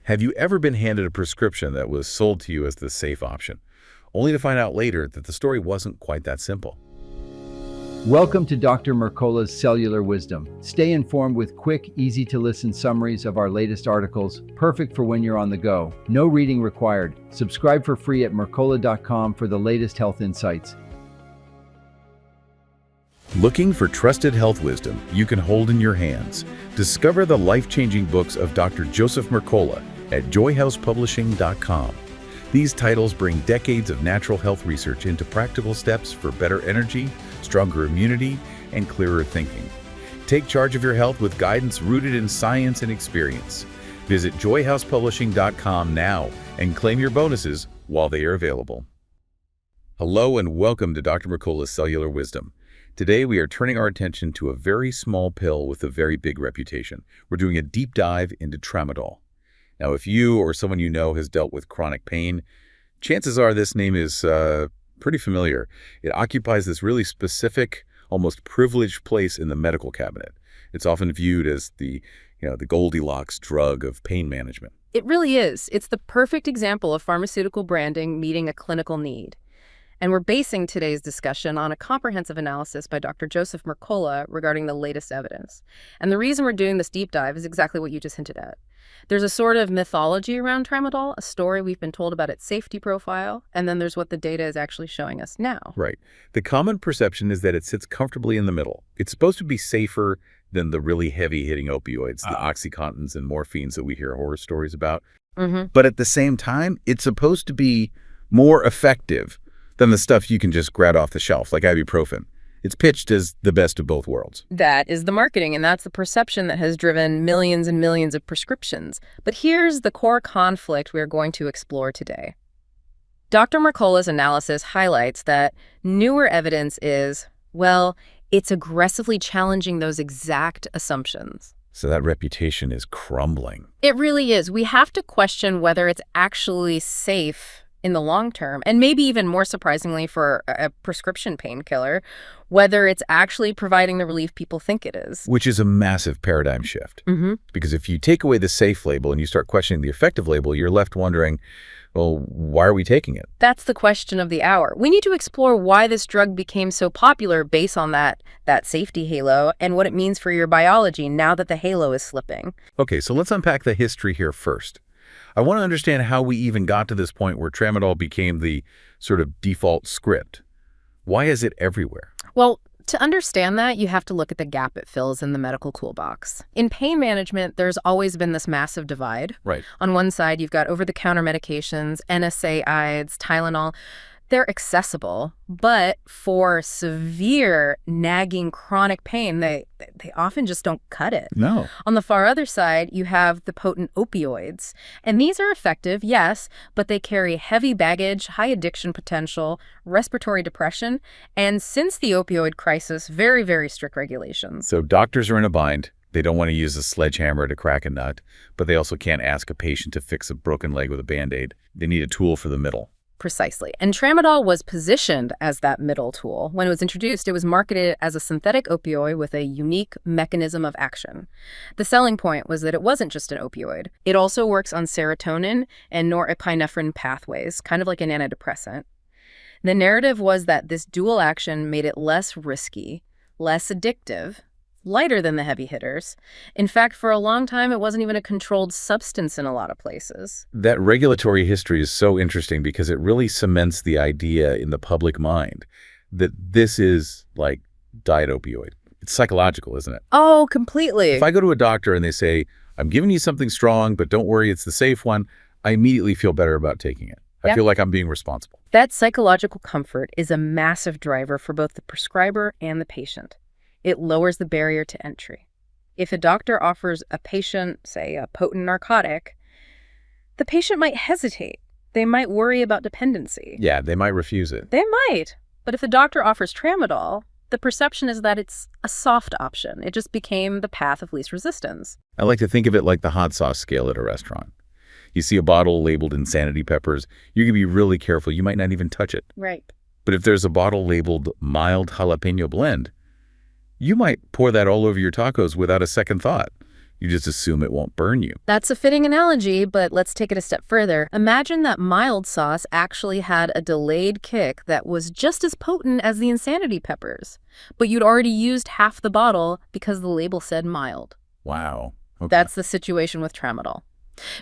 Have you ever been handed a prescription that was sold to you as the safe option, only to find out later that the story wasn't quite that simple? Welcome to Dr. Mercola's Cellular Wisdom. Stay informed with quick, easy-to-listen summaries of our latest articles, perfect for when you're on the go. No reading required. Subscribe for free at Mercola.com for the latest health insights. Looking for trusted health wisdom you can hold in your hands? Discover the life-changing books of Dr. Joseph Mercola at joyhousepublishing.com. These titles bring decades of natural health research into practical steps for better energy, stronger immunity, and clearer thinking. Take charge of your health with guidance rooted in science and experience. Visit joyhousepublishing.com now and claim your bonuses while they are available. Hello and welcome to Dr. Mercola's Cellular Wisdom. Today we are turning our attention to a very small pill with a very big reputation. We're doing a deep dive into Tramadol. Now, if you or someone you know has dealt with chronic pain, chances are this name is pretty familiar. It occupies this really specific, almost privileged place in the medical cabinet. It's often viewed as the Goldilocks drug of pain management. It really is. It's the perfect example of pharmaceutical branding meeting a clinical need. And we're basing today's discussion on a comprehensive analysis by Dr. Joseph Mercola regarding the latest evidence. And the reason we're doing this deep dive is exactly what you just hinted at. There's a sort of mythology around Tramadol, a story we've been told about its safety profile, and then there's what the data is actually showing us now. Right. The common perception is that it sits comfortably in the middle. It's supposed to be safer than the really heavy-hitting opioids, the Oxycontins and morphines that we hear horror stories about. But at the same time, it's supposed to be more effective than the stuff you can just grab off the shelf, like ibuprofen. It's pitched as the best of both worlds. That is the marketing, and that's the perception that has driven millions and millions of prescriptions. But here's the core conflict we're going to explore today. Dr. Mercola's analysis highlights that newer evidence is, well, it's aggressively challenging those exact assumptions. So that reputation is crumbling. It really is. We have to question whether it's actually safe in the long term, and maybe even more surprisingly for a prescription painkiller, whether it's actually providing the relief people think it is. Which is a massive paradigm shift. Because if you take away the safe label and you start questioning the effective label, you're left wondering, well, why are we taking it? That's the question of the hour. We need to explore why this drug became so popular based on that safety halo and what it means for your biology now that the halo is slipping. Okay, so let's unpack the history here first. I want to understand how we even got to this point where Tramadol became the sort of default script. Why is it everywhere? Well, to understand that, you have to look at the gap it fills in the medical toolbox. In pain management, there's always been this massive divide. Right. On one side, you've got over-the-counter medications, NSAIDs, Tylenol. They're accessible, but for severe, nagging, chronic pain, they often just don't cut it. No. On the far other side, you have the potent opioids. And these are effective, yes, but they carry heavy baggage, high addiction potential, respiratory depression, and since the opioid crisis, very, very strict regulations. So doctors are in a bind. They don't want to use a sledgehammer to crack a nut, but they also can't ask a patient to fix a broken leg with a Band-Aid. They need a tool for the middle. Precisely. And Tramadol was positioned as that middle tool. When it was introduced, it was marketed as a synthetic opioid with a unique mechanism of action. The selling point was that it wasn't just an opioid. It also works on serotonin and norepinephrine pathways, kind of like an antidepressant. The narrative was that this dual action made it less risky, less addictive, lighter than the heavy hitters. In fact, for a long time, it wasn't even a controlled substance in a lot of places. That regulatory history is so interesting because it really cements the idea in the public mind that this is like diet opioid. It's psychological, isn't it? Oh, completely. If I go to a doctor and they say, I'm giving you something strong, but don't worry, it's the safe one, I immediately feel better about taking it. I feel like I'm being responsible. That psychological comfort is a massive driver for both the prescriber and the patient. It lowers the barrier to entry. If a doctor offers a patient, say, a potent narcotic, the patient might hesitate. They might worry about dependency. Yeah, they might refuse it. They might. But if the doctor offers Tramadol, the perception is that it's a soft option. It just became the path of least resistance. I like to think of it like the hot sauce scale at a restaurant. You see a bottle labeled Insanity Peppers, you can be really careful. You might not even touch it. Right. But if there's a bottle labeled Mild Jalapeno Blend, you might pour that all over your tacos without a second thought. You just assume it won't burn you. That's a fitting analogy, but let's take it a step further. Imagine that mild sauce actually had a delayed kick that was just as potent as the insanity peppers, but you'd already used half the bottle because the label said mild. Wow. Okay. That's the situation with Tramadol.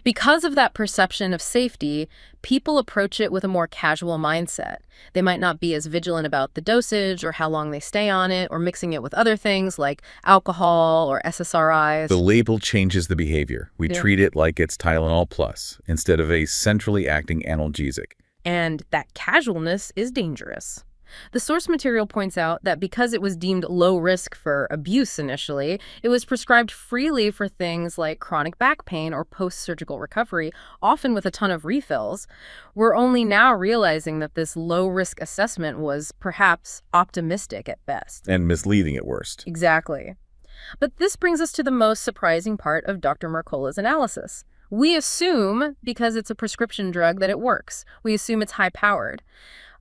Because of that perception of safety, people approach it with a more casual mindset. They might not be as vigilant about the dosage or how long they stay on it or mixing it with other things like alcohol or SSRIs. The label changes the behavior. We treat it like it's Tylenol Plus instead of a centrally acting analgesic. And that casualness is dangerous. The source material points out that because it was deemed low risk for abuse initially, it was prescribed freely for things like chronic back pain or post-surgical recovery, often with a ton of refills. We're only now realizing that this low-risk assessment was perhaps optimistic at best. And misleading at worst. Exactly. But this brings us to the most surprising part of Dr. Mercola's analysis. We assume, because it's a prescription drug, that it works. We assume it's high-powered.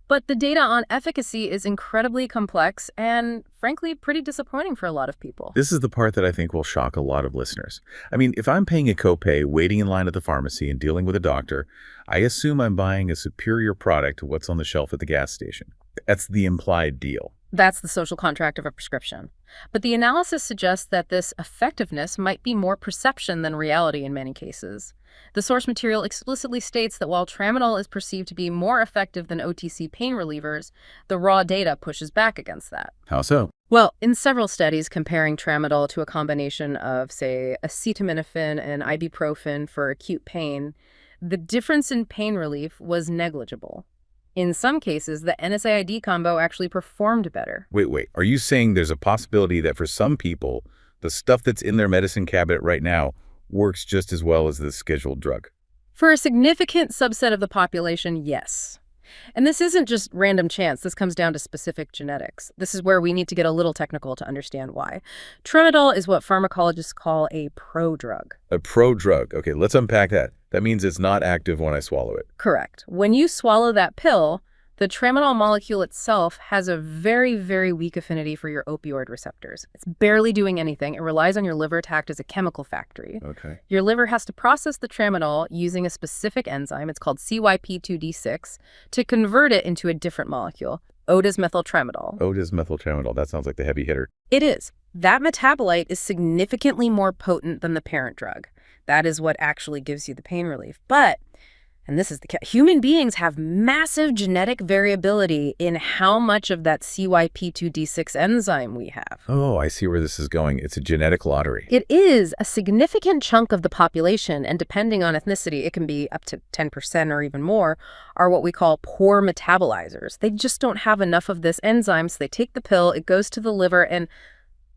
But the data on efficacy is incredibly complex and, frankly, pretty disappointing for a lot of people. This is the part that I think will shock a lot of listeners. I mean, if I'm paying a copay, waiting in line at the pharmacy, and dealing with a doctor, I assume I'm buying a superior product to what's on the shelf at the gas station. That's the implied deal. That's the social contract of a prescription. But the analysis suggests that this effectiveness might be more perception than reality in many cases. The source material explicitly states that while Tramadol is perceived to be more effective than OTC pain relievers, the raw data pushes back against that. How so? Well, in several studies comparing Tramadol to a combination of, say, acetaminophen and ibuprofen for acute pain, the difference in pain relief was negligible. In some cases, the NSAID combo actually performed better. Wait. Are you saying there's a possibility that for some people, the stuff that's in their medicine cabinet right now works just as well as the scheduled drug? For a significant subset of the population, yes. And this isn't just random chance. This comes down to specific genetics. This is where we need to get a little technical to understand why. Tramadol is what pharmacologists call a prodrug. A prodrug. Okay, let's unpack that. That means it's not active when I swallow it. Correct. When you swallow that pill, the tramadol molecule itself has a very, very weak affinity for your opioid receptors. It's barely doing anything. It relies on your liver to act as a chemical factory. Okay. Your liver has to process the tramadol using a specific enzyme, it's called CYP2D6, to convert it into a different molecule, O-desmethyltramadol. O-desmethyltramadol. That sounds like the heavy hitter. It is. That metabolite is significantly more potent than the parent drug. That is what actually gives you the pain relief. But, and this is human beings have massive genetic variability in how much of that CYP2D6 enzyme we have. Oh, I see where this is going. It's a genetic lottery. It is a significant chunk of the population, and depending on ethnicity, it can be up to 10% or even more, are what we call poor metabolizers. They just don't have enough of this enzyme, so they take the pill, it goes to the liver, and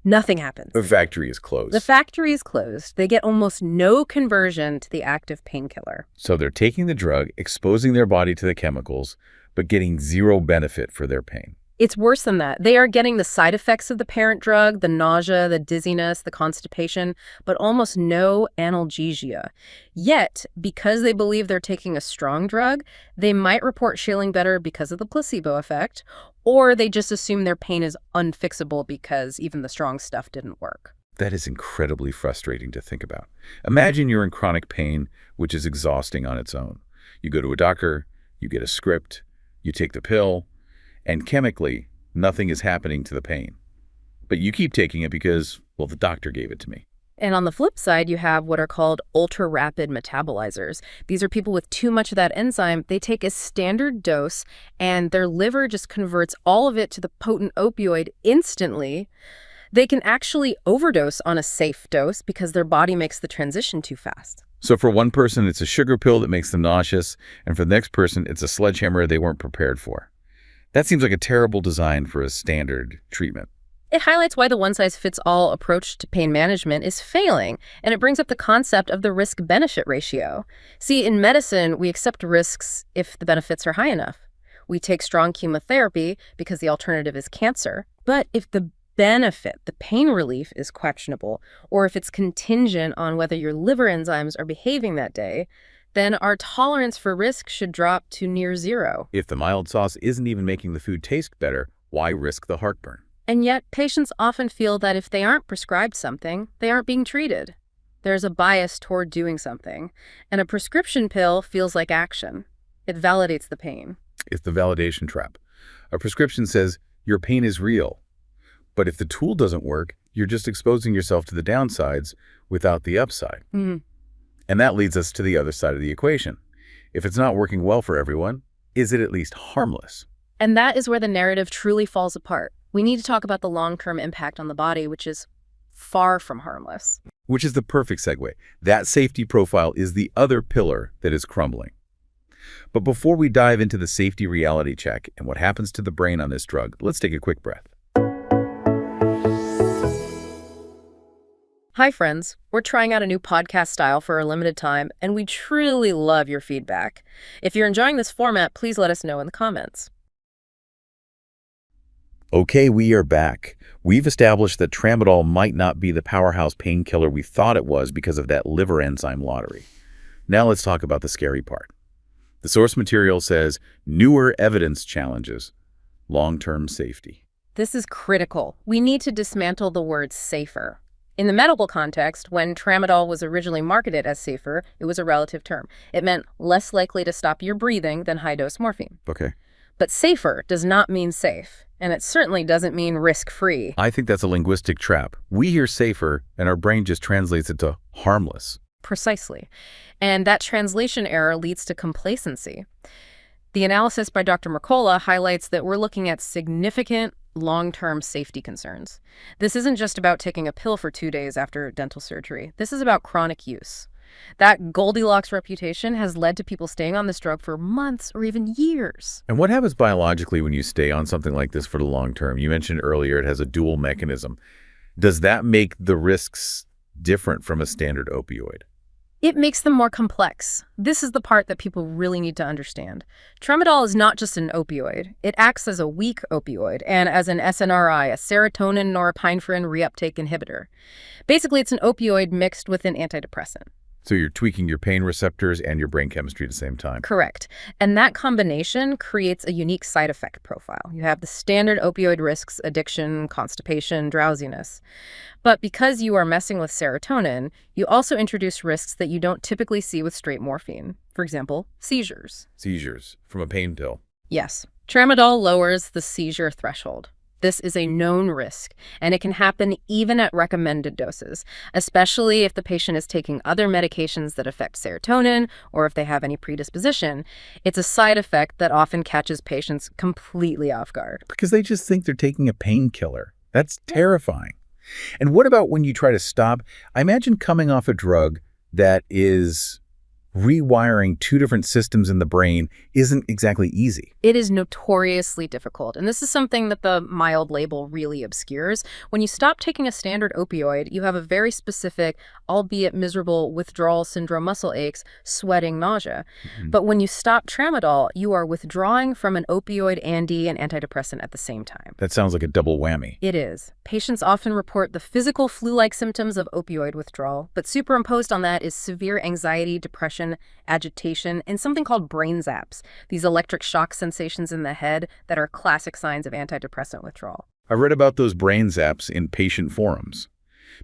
nothing happens. The factory is closed. The factory is closed. They get almost no conversion to the active painkiller. So they're taking the drug, exposing their body to the chemicals, but getting zero benefit for their pain. It's worse than that. They are getting the side effects of the parent drug, the nausea, the dizziness, the constipation, but almost no analgesia. Yet, because they believe they're taking a strong drug, they might report feeling better because of the placebo effect, or they just assume their pain is unfixable because even the strong stuff didn't work. That is incredibly frustrating to think about. Imagine you're in chronic pain, which is exhausting on its own. You go to a doctor, you get a script, you take the pill, and chemically, nothing is happening to the pain. But you keep taking it because, well, the doctor gave it to me. And on the flip side, you have what are called ultra-rapid metabolizers. These are people with too much of that enzyme. They take a standard dose, and their liver just converts all of it to the potent opioid instantly. They can actually overdose on a safe dose because their body makes the transition too fast. So for one person, it's a sugar pill that makes them nauseous, and for the next person, it's a sledgehammer they weren't prepared for. That seems like a terrible design for a standard treatment. It highlights why the one-size-fits-all approach to pain management is failing, and it brings up the concept of the risk-benefit ratio. See, in medicine, we accept risks if the benefits are high enough. We take strong chemotherapy because the alternative is cancer. But if the benefit, the pain relief, is questionable, or if it's contingent on whether your liver enzymes are behaving that day, then our tolerance for risk should drop to near zero. If the mild sauce isn't even making the food taste better, why risk the heartburn? And yet, patients often feel that if they aren't prescribed something, they aren't being treated. There's a bias toward doing something, and a prescription pill feels like action. It validates the pain. It's the validation trap. A prescription says your pain is real, but if the tool doesn't work, you're just exposing yourself to the downsides without the upside. Mhm. And that leads us to the other side of the equation. If it's not working well for everyone, is it at least harmless? And that is where the narrative truly falls apart. We need to talk about the long-term impact on the body, which is far from harmless. Which is the perfect segue. That safety profile is the other pillar that is crumbling. But before we dive into the safety reality check and what happens to the brain on this drug, let's take a quick breath. Hi, friends. We're trying out a new podcast style for a limited time, and we truly love your feedback. If you're enjoying this format, please let us know in the comments. Okay, we are back. We've established that Tramadol might not be the powerhouse painkiller we thought it was because of that liver enzyme lottery. Now let's talk about the scary part. The source material says newer evidence challenges long-term safety. This is critical. We need to dismantle the word safer. In the medical context, when Tramadol was originally marketed as safer, it was a relative term. It meant less likely to stop your breathing than high-dose morphine. Okay. But safer does not mean safe, and it certainly doesn't mean risk-free. I think that's a linguistic trap. We hear safer, and our brain just translates it to harmless. Precisely. And that translation error leads to complacency. The analysis by Dr. Mercola highlights that we're looking at significant long-term safety concerns. This isn't just about taking a pill for 2 days after dental surgery. This is about chronic use. That Goldilocks reputation has led to people staying on this drug for months or even years. And what happens biologically when you stay on something like this for the long term? You mentioned earlier it has a dual mechanism. Does that make the risks different from a standard opioid? It makes them more complex. This is the part that people really need to understand. Tramadol is not just an opioid. It acts as a weak opioid and as an SNRI, a serotonin norepinephrine reuptake inhibitor. Basically, it's an opioid mixed with an antidepressant. So you're tweaking your pain receptors and your brain chemistry at the same time. Correct. And that combination creates a unique side effect profile. You have the standard opioid risks, addiction, constipation, drowsiness. But because you are messing with serotonin, you also introduce risks that you don't typically see with straight morphine. For example, seizures. Seizures from a pain pill. Yes. Tramadol lowers the seizure threshold. This is a known risk, and it can happen even at recommended doses, especially if the patient is taking other medications that affect serotonin or if they have any predisposition. It's a side effect that often catches patients completely off guard. Because they just think they're taking a painkiller. That's terrifying. And what about when you try to stop? I imagine coming off a drug that is rewiring two different systems in the brain isn't exactly easy. It is notoriously difficult, and this is something that the mild label really obscures. When you stop taking a standard opioid, you have a very specific, albeit miserable, withdrawal syndrome, muscle aches, sweating, nausea. But when you stop Tramadol, you are withdrawing from an opioid and an antidepressant at the same time. That sounds like a double whammy. It is. Patients often report the physical flu-like symptoms of opioid withdrawal, but superimposed on that is severe anxiety, depression, agitation, and something called brain zaps, these electric shock sensations in the head that are classic signs of antidepressant withdrawal. I read about those brain zaps in patient forums.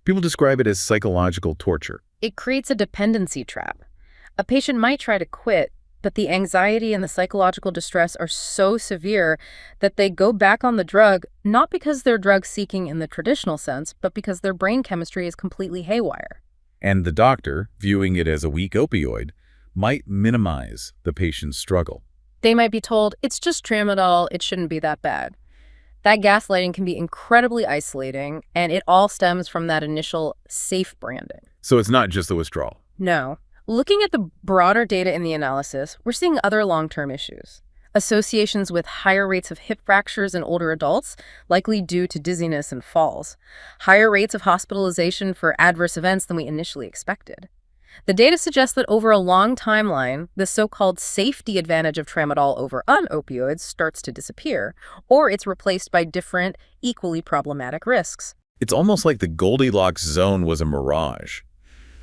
People describe it as psychological torture. It creates a dependency trap. A patient might try to quit, but the anxiety and the psychological distress are so severe that they go back on the drug, not because they're drug-seeking in the traditional sense, but because their brain chemistry is completely haywire. And the doctor, viewing it as a weak opioid, might minimize the patient's struggle. They might be told, it's just Tramadol, it shouldn't be that bad. That gaslighting can be incredibly isolating, and it all stems from that initial safe branding. So it's not just the withdrawal. No. Looking at the broader data in the analysis, we're seeing other long-term issues. Associations with higher rates of hip fractures in older adults, likely due to dizziness and falls. Higher rates of hospitalization for adverse events than we initially expected. The data suggests that over a long timeline, the so-called safety advantage of Tramadol over opioids starts to disappear, or it's replaced by different, equally problematic risks. It's almost like the Goldilocks zone was a mirage.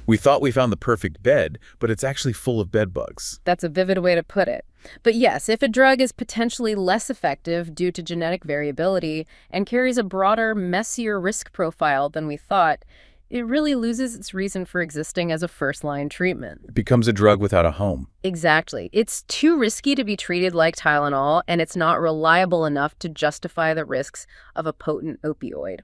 We thought we found the perfect bed, but it's actually full of bed bugs. That's a vivid way to put it. But yes, if a drug is potentially less effective due to genetic variability and carries a broader, messier risk profile than we thought, it really loses its reason for existing as a first-line treatment. It becomes a drug without a home. Exactly. It's too risky to be treated like Tylenol, and it's not reliable enough to justify the risks of a potent opioid.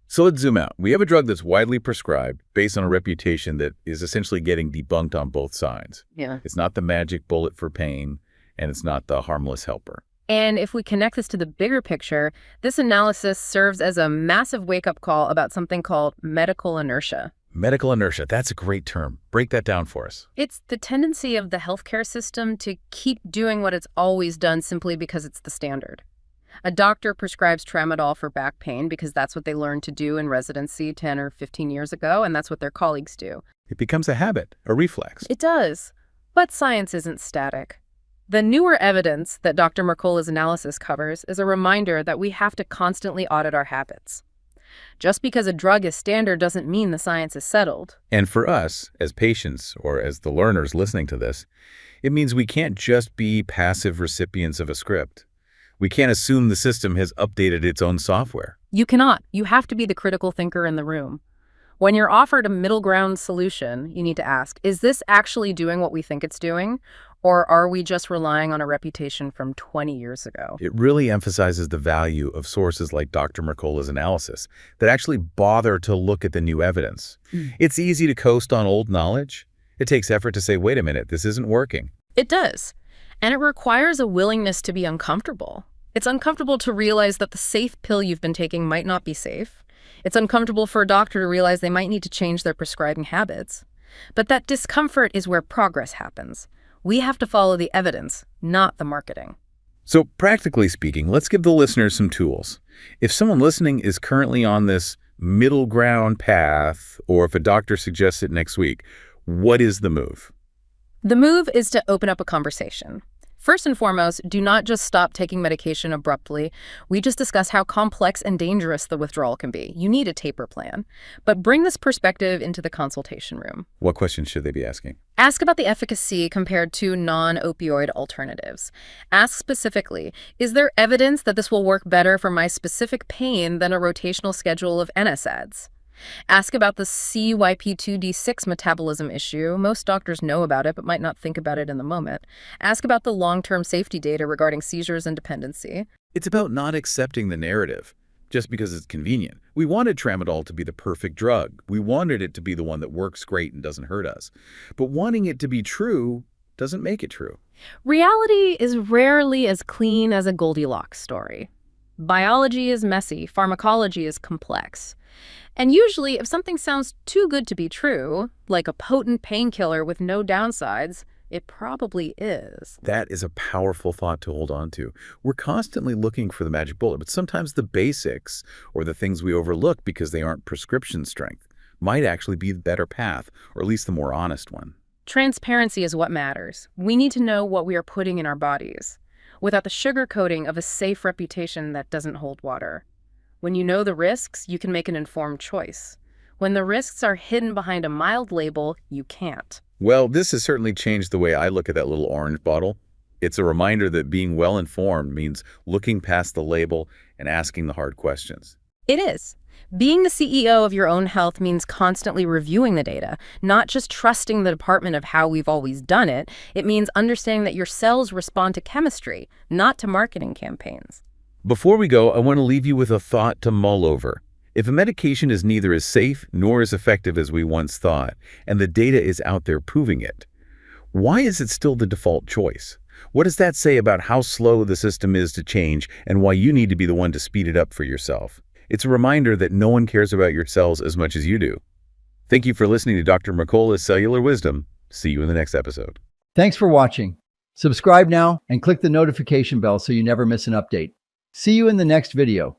So let's zoom out. We have a drug that's widely prescribed based on a reputation that is essentially getting debunked on both sides. Yeah. It's not the magic bullet for pain, and it's not the harmless helper. And if we connect this to the bigger picture, this analysis serves as a massive wake-up call about something called medical inertia. Medical inertia, that's a great term. Break that down for us. It's the tendency of the healthcare system to keep doing what it's always done simply because it's the standard. A doctor prescribes Tramadol for back pain because that's what they learned to do in residency 10 or 15 years ago, and that's what their colleagues do. It becomes a habit, a reflex. It does. But science isn't static. The newer evidence that Dr. Mercola's analysis covers is a reminder that we have to constantly audit our habits. Just because a drug is standard doesn't mean the science is settled. And for us, as patients or as the learners listening to this, it means we can't just be passive recipients of a script. We can't assume the system has updated its own software. You cannot. You have to be the critical thinker in the room. When you're offered a middle ground solution, you need to ask, is this actually doing what we think it's doing? Or are we just relying on a reputation from 20 years ago? It really emphasizes the value of sources like Dr. Mercola's analysis that actually bother to look at the new evidence. It's easy to coast on old knowledge. It takes effort to say, wait a minute, this isn't working. It does. And it requires a willingness to be uncomfortable. It's uncomfortable to realize that the safe pill you've been taking might not be safe. It's uncomfortable for a doctor to realize they might need to change their prescribing habits. But that discomfort is where progress happens. We have to follow the evidence, not the marketing. So practically speaking, let's give the listeners some tools. If someone listening is currently on this middle ground path, or if a doctor suggests it next week, what is the move? The move is to open up a conversation. First and foremost, do not just stop taking medication abruptly. We just discussed how complex and dangerous the withdrawal can be. You need a taper plan. But bring this perspective into the consultation room. What questions should they be asking? Ask about the efficacy compared to non-opioid alternatives. Ask specifically, is there evidence that this will work better for my specific pain than a rotational schedule of NSAIDs? Ask about the CYP2D6 metabolism issue. Most doctors know about it, but might not think about it in the moment. Ask about the long-term safety data regarding seizures and dependency. It's about not accepting the narrative just because it's convenient. We wanted Tramadol to be the perfect drug. We wanted it to be the one that works great and doesn't hurt us. But wanting it to be true doesn't make it true. Reality is rarely as clean as a Goldilocks story. Biology is messy. Pharmacology is complex. And usually, if something sounds too good to be true, like a potent painkiller with no downsides, it probably is. That is a powerful thought to hold on to. We're constantly looking for the magic bullet, but sometimes the basics, or the things we overlook because they aren't prescription strength, might actually be the better path, or at least the more honest one. Transparency is what matters. We need to know what we are putting in our bodies, without the sugarcoating of a safe reputation that doesn't hold water. When you know the risks, you can make an informed choice. When the risks are hidden behind a mild label, you can't. Well, this has certainly changed the way I look at that little orange bottle. It's a reminder that being well-informed means looking past the label and asking the hard questions. It is. Being the CEO of your own health means constantly reviewing the data, not just trusting the department of how we've always done it. It means understanding that your cells respond to chemistry, not to marketing campaigns. Before we go, I want to leave you with a thought to mull over. If a medication is neither as safe nor as effective as we once thought, and the data is out there proving it, why is it still the default choice? What does that say about how slow the system is to change and why you need to be the one to speed it up for yourself? It's a reminder that no one cares about your cells as much as you do. Thank you for listening to Dr. Mercola's Cellular Wisdom. See you in the next episode. Thanks for watching. Subscribe now and click the notification bell so you never miss an update. See you in the next video.